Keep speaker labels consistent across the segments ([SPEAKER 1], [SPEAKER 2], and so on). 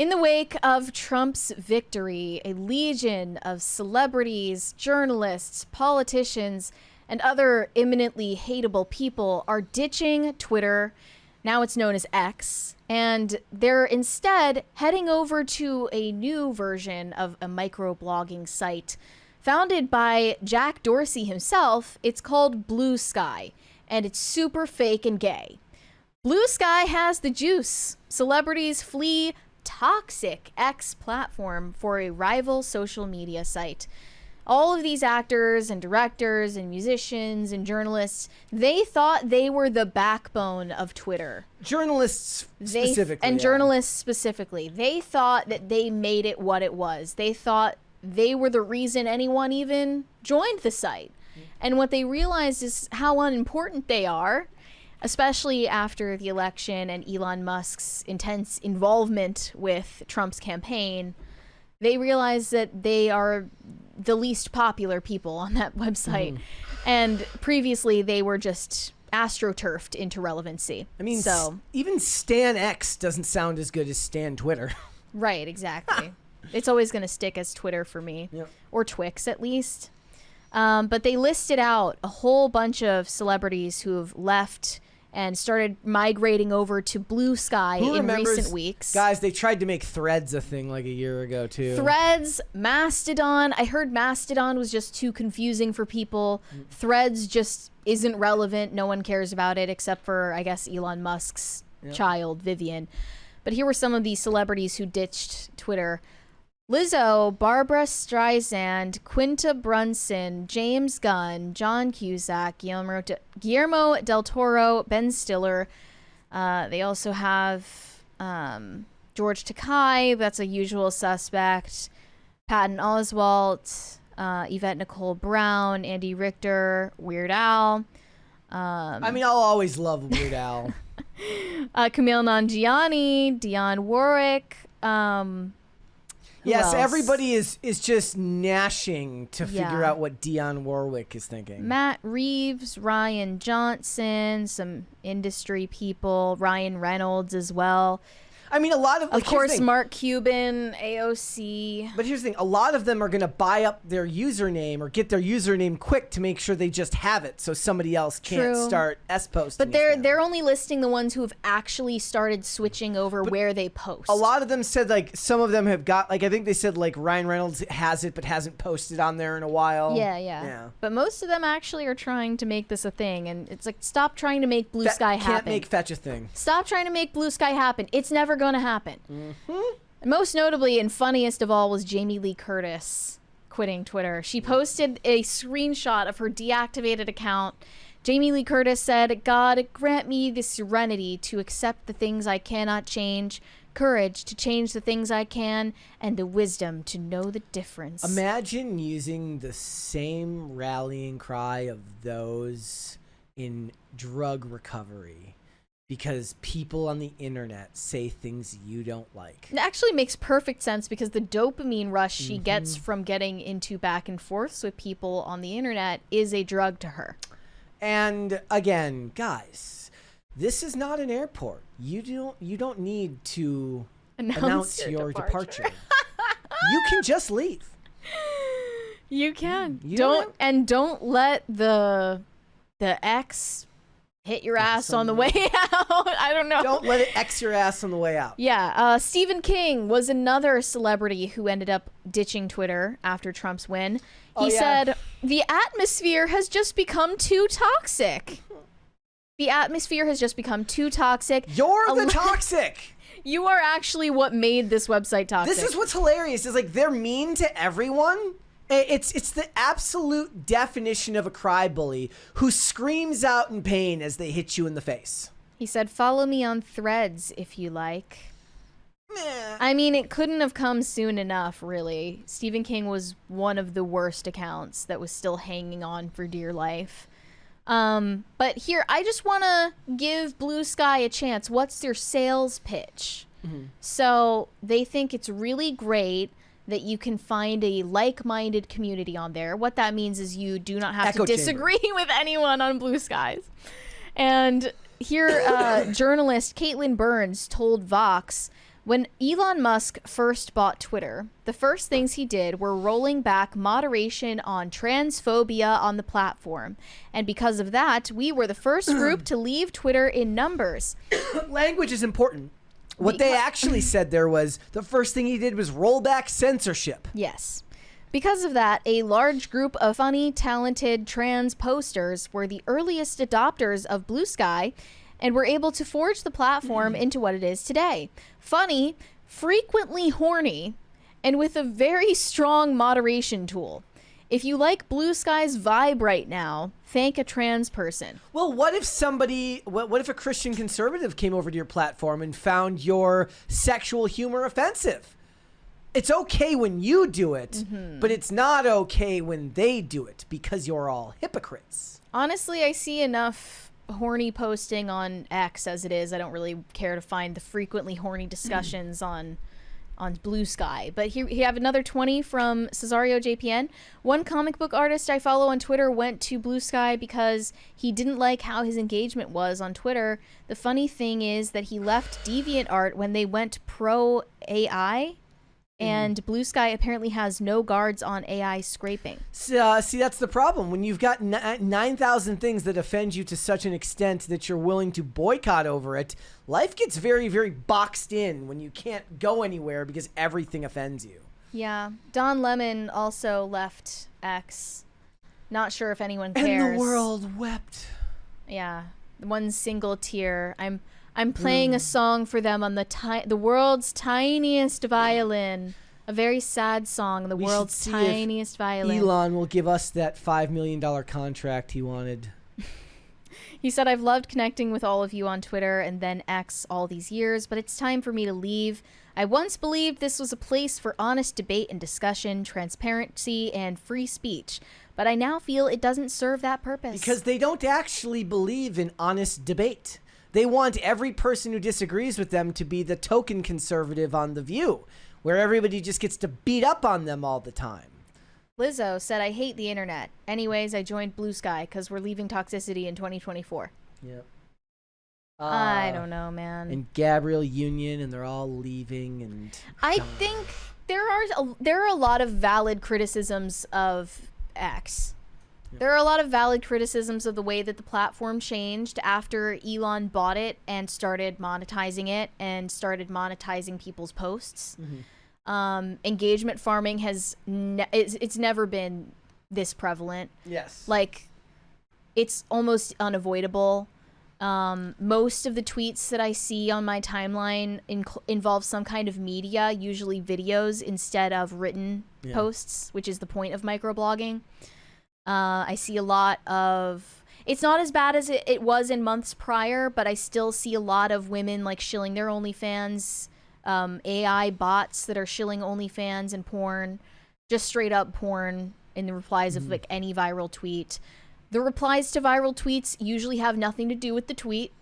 [SPEAKER 1] In the wake of Trump's victory, a legion of celebrities, journalists, politicians, and other imminently hateable people are ditching Twitter. Now it's known as X. And they're instead heading over to a new version of a microblogging site founded by Jack Dorsey himself. It's called BLUESKY, and it's super fake and gay. BLUESKY has the juice. Celebrities flee toxic X platform for a rival social media site. All of these actors and directors and musicians and journalists, they thought they were the backbone of Twitter.
[SPEAKER 2] Journalists specifically.
[SPEAKER 1] Journalists specifically. They thought that they made it what it was. They thought they were the reason anyone even joined the site. And what they realized is how unimportant they are, especially after the election and Elon Musk's intense involvement with Trump's campaign. They realized that they are the least popular people on that website. And previously they were just astroturfed into relevancy.
[SPEAKER 2] I mean, even Stan X doesn't sound as good as Stan Twitter.
[SPEAKER 1] Right, exactly. It's always going to stick as Twitter for me.
[SPEAKER 2] Yep.
[SPEAKER 1] Or Twix, at least. But they listed out a whole bunch of celebrities who have left and started migrating over to BLUESKY in recent weeks.
[SPEAKER 2] Guys, they tried to make Threads a thing like a year ago, too.
[SPEAKER 1] Threads, Mastodon. I heard Mastodon was just too confusing for people. Threads just isn't relevant. No one cares about it except for, I guess, Elon Musk's child, Vivian. But here were some of these celebrities who ditched Twitter. Lizzo, Barbara Streisand, Quinta Brunson, James Gunn, John Cusack, Guillermo del Toro, Ben Stiller. They also have George Takei, that's a usual suspect, Patton Oswalt, Yvette Nicole Brown, Andy Richter, Weird Al.
[SPEAKER 2] I mean, I'll always love Weird Al.
[SPEAKER 1] Camille Nanjiani, Dionne Warwick.
[SPEAKER 2] Yes, everybody is just gnashing to figure out what Dionne Warwick is thinking.
[SPEAKER 1] Matt Reeves, Ryan Johnson, some industry people, Ryan Reynolds as well.
[SPEAKER 2] I mean, a lot of
[SPEAKER 1] course, Mark Cuban, AOC.
[SPEAKER 2] But here's the thing: a lot of them are going to buy up their username or get their username quick to make sure they just have it, so somebody else can't start posting.
[SPEAKER 1] But they're only listing the ones who have actually started switching over where they post.
[SPEAKER 2] A lot of them said some of them have got I think they said Ryan Reynolds has it but hasn't posted on there in a while.
[SPEAKER 1] Yeah. But most of them actually are trying to make this a thing, and it's stop trying to make BLUESKY happen.
[SPEAKER 2] Can't make Fetch a thing.
[SPEAKER 1] Stop trying to make BLUESKY happen. It's never going to happen. Most notably and funniest of all was Jame Lee Curtis quitting Twitter. She posted a screenshot of her deactivated account. Jame Lee Curtis said, "God, grant me the serenity to accept the things I cannot change, courage to change the things I can, and the wisdom to know the difference."
[SPEAKER 2] Imagine using the same rallying cry of those in drug recovery. Because people on the internet say things you don't like.
[SPEAKER 1] It actually makes perfect sense because the dopamine rush she gets from getting into back and forths with people on the internet is a drug to her.
[SPEAKER 2] And again, guys, this is not an airport. You don't need to announce your departure. You can just leave.
[SPEAKER 1] You can. Don't let the X hit your ass on the way out. I don't know.
[SPEAKER 2] Don't let it X your ass on the way out.
[SPEAKER 1] Yeah. Stephen King was another celebrity who ended up ditching Twitter after Trump's win. He said, "The atmosphere has just become too toxic." The atmosphere has just become too toxic.
[SPEAKER 2] You're the toxic.
[SPEAKER 1] You are actually what made this website toxic.
[SPEAKER 2] This is what's hilarious. Is they're mean to everyone. It's the absolute definition of a crybaby who screams out in pain as they hit you in the face.
[SPEAKER 1] He said, "Follow me on Threads if you like."
[SPEAKER 2] Meh.
[SPEAKER 1] I mean, it couldn't have come soon enough, really. Stephen King was one of the worst accounts that was still hanging on for dear life. But here, I just want to give BLUESKY a chance. What's their sales pitch? So they think it's really great that you can find a like-minded community on there. What that means is you do not have to disagree with anyone on BLUESKYs. And here, journalist Caitlin Burns told Vox, When Elon Musk first bought Twitter, the first things he did were rolling back moderation on transphobia on the platform. And because of that, we were the first group to leave Twitter in numbers.
[SPEAKER 2] Language is important. What they actually said there was the first thing he did was roll back censorship.
[SPEAKER 1] Yes. Because of that, a large group of funny, talented trans posters were the earliest adopters of BLUESKY and were able to forge the platform into what it is today. Funny, frequently horny, and with a very strong moderation tool. If you like BLUESKY's vibe right now, thank a trans person.
[SPEAKER 2] Well, what if what if a Christian conservative came over to your platform and found your sexual humor offensive? It's okay when you do it, but it's not okay when they do it because you're all hypocrites.
[SPEAKER 1] Honestly, I see enough horny posting on X as it is. I don't really care to find the frequently horny discussions on BLUESKY. But here you have another 20 from Cesario Jpn. One comic book artist I follow on Twitter went to BLUESKY because he didn't like how his engagement was on Twitter. The funny thing is that he left DeviantArt when they went pro AI. And BLUESKY apparently has no guards on AI scraping.
[SPEAKER 2] See, that's the problem. When you've got 9,000 things that offend you to such an extent that you're willing to boycott over it, life gets very, very boxed in when you can't go anywhere because everything offends you.
[SPEAKER 1] Yeah. Don Lemon also left X. Not sure if anyone cares.
[SPEAKER 2] And the world wept.
[SPEAKER 1] Yeah. One single tear. I'm playing a song for them on the world's tiniest violin. A very sad song, the world's tiniest violin.
[SPEAKER 2] Elon will give us that $5 million contract he wanted.
[SPEAKER 1] He said, I've loved connecting with all of you on Twitter and then X all these years, but it's time for me to leave. I once believed this was a place for honest debate and discussion, transparency, and free speech. But I now feel it doesn't serve that purpose.
[SPEAKER 2] Because they don't actually believe in honest debate. They want every person who disagrees with them to be the token conservative on The View, where everybody just gets to beat up on them all the time.
[SPEAKER 1] Lizzo said, I hate the internet. Anyways, I joined BLUESKY because we're leaving toxicity in 2024.
[SPEAKER 2] Yep.
[SPEAKER 1] I don't know, man.
[SPEAKER 2] And Gabrielle Union, and they're all leaving. And
[SPEAKER 1] I think there are a lot of valid criticisms of X. There are a lot of valid criticisms of the way that the platform changed after Elon bought it and started monetizing it and started monetizing people's posts. Engagement farming it's never been this prevalent.
[SPEAKER 2] Yes.
[SPEAKER 1] Like, it's almost unavoidable. Most of the tweets that I see on my timeline involve some kind of media, usually videos instead of written posts, which is the point of microblogging. I see a lot of... It's not as bad as it was in months prior, but I still see a lot of women like shilling their OnlyFans, AI bots that are shilling OnlyFans and porn, just straight up porn in the replies of like any viral tweet. The replies to viral tweets usually have nothing to do with the tweet.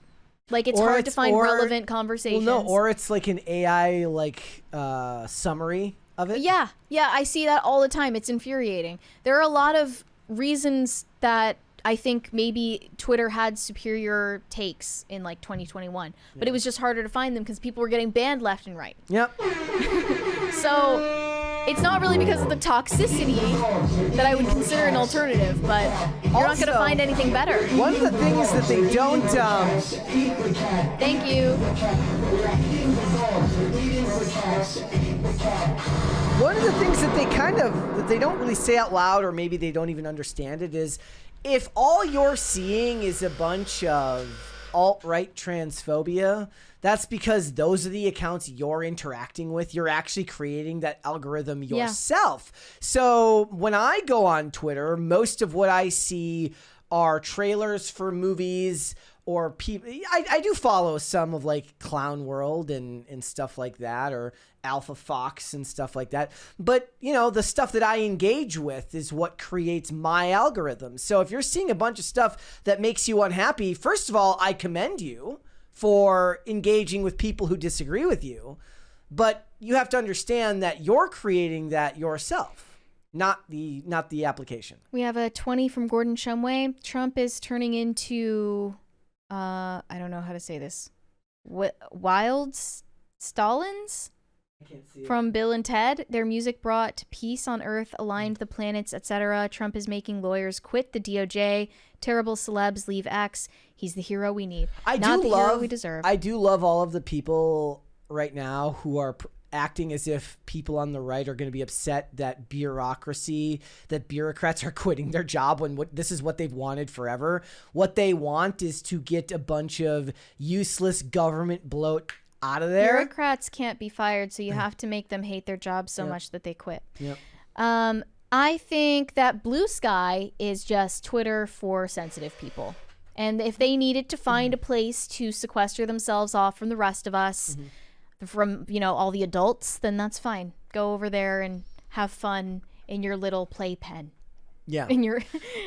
[SPEAKER 1] Like, it's hard to find relevant conversations.
[SPEAKER 2] Well, no, or it's like an AI like summary of it.
[SPEAKER 1] Yeah, I see that all the time. It's infuriating. There are a lot of reasons that I think maybe Twitter had superior takes in like 2021, but it was just harder to find them because people were getting banned left and right.
[SPEAKER 2] Yep.
[SPEAKER 1] So it's not really because of the toxicity that I would consider an alternative, but you're not going to find anything better.
[SPEAKER 2] One of the things that they don't...
[SPEAKER 1] Thank you.
[SPEAKER 2] One of the things that that they don't really say out loud, or maybe they don't even understand it, is if all you're seeing is a bunch of alt-right transphobia, that's because those are the accounts you're interacting with. You're actually creating that algorithm yourself. Yeah. So when I go on Twitter, most of what I see are trailers for movies, or people. I do follow some of like Clown World and stuff like that, or Alpha Fox and stuff like that. But, you know, the stuff that I engage with is what creates my algorithm. So if you're seeing a bunch of stuff that makes you unhappy, first of all, I commend you for engaging with people who disagree with you. But you have to understand that you're creating that yourself, not the application.
[SPEAKER 1] We have a 20 from Gordon Shumway. Trump is turning into, I don't know how to say this, Stallings
[SPEAKER 2] I can't see it.
[SPEAKER 1] from Bill and Ted. Their music brought peace on Earth, aligned the planets, etc. Trump is making lawyers quit the DOJ. Terrible celebs leave X. He's the hero we need. Not the hero we deserve.
[SPEAKER 2] I do love all of the people right now who are acting as if people on the right are going to be upset that bureaucrats are quitting their job when this is what they've wanted forever. What they want is to get a bunch of useless government bloat out of there.
[SPEAKER 1] Bureaucrats can't be fired, so you have to make them hate their job so much that they quit.
[SPEAKER 2] Yep.
[SPEAKER 1] I think that Blue Sky is just Twitter for sensitive people. And if they needed to find a place to sequester themselves off from the rest of us, from, all the adults, then that's fine. Go over there and have fun in your little playpen.
[SPEAKER 2] Yeah.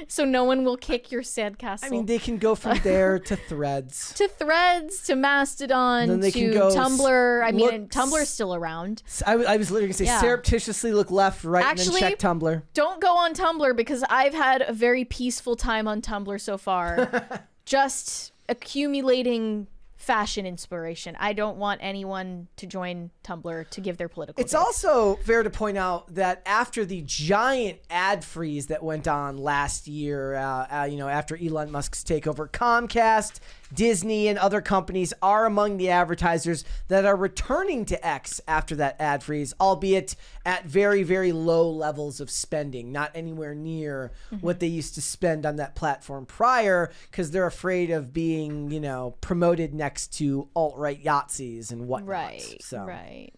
[SPEAKER 1] So no one will kick your sandcastle.
[SPEAKER 2] I mean, they can go from there to Threads.
[SPEAKER 1] To Mastodon,
[SPEAKER 2] then they
[SPEAKER 1] to
[SPEAKER 2] can go
[SPEAKER 1] Tumblr. Tumblr's still around.
[SPEAKER 2] I was literally going to say, surreptitiously look left, right,
[SPEAKER 1] Actually,
[SPEAKER 2] and then check Tumblr.
[SPEAKER 1] Don't go on Tumblr because I've had a very peaceful time on Tumblr so far. Just accumulating fashion inspiration. I don't want anyone to join Tumblr to give their political
[SPEAKER 2] It's
[SPEAKER 1] takes.
[SPEAKER 2] also fair to point out that after the giant ad freeze that went on last year, after Elon Musk's takeover, Comcast, Disney, and other companies are among the advertisers that are returning to X after that ad freeze, albeit at very, very low levels of spending, not anywhere near what they used to spend on that platform prior, because they're afraid of being, promoted next to alt-right Yahtzees and whatnot.
[SPEAKER 1] Right.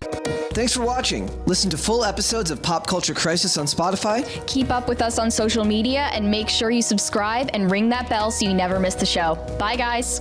[SPEAKER 3] Thanks for watching. Listen to full episodes of Pop Culture Crisis on Spotify.
[SPEAKER 4] Keep up with us on social media and make sure you subscribe and ring that bell so you never miss the show. Bye, guys.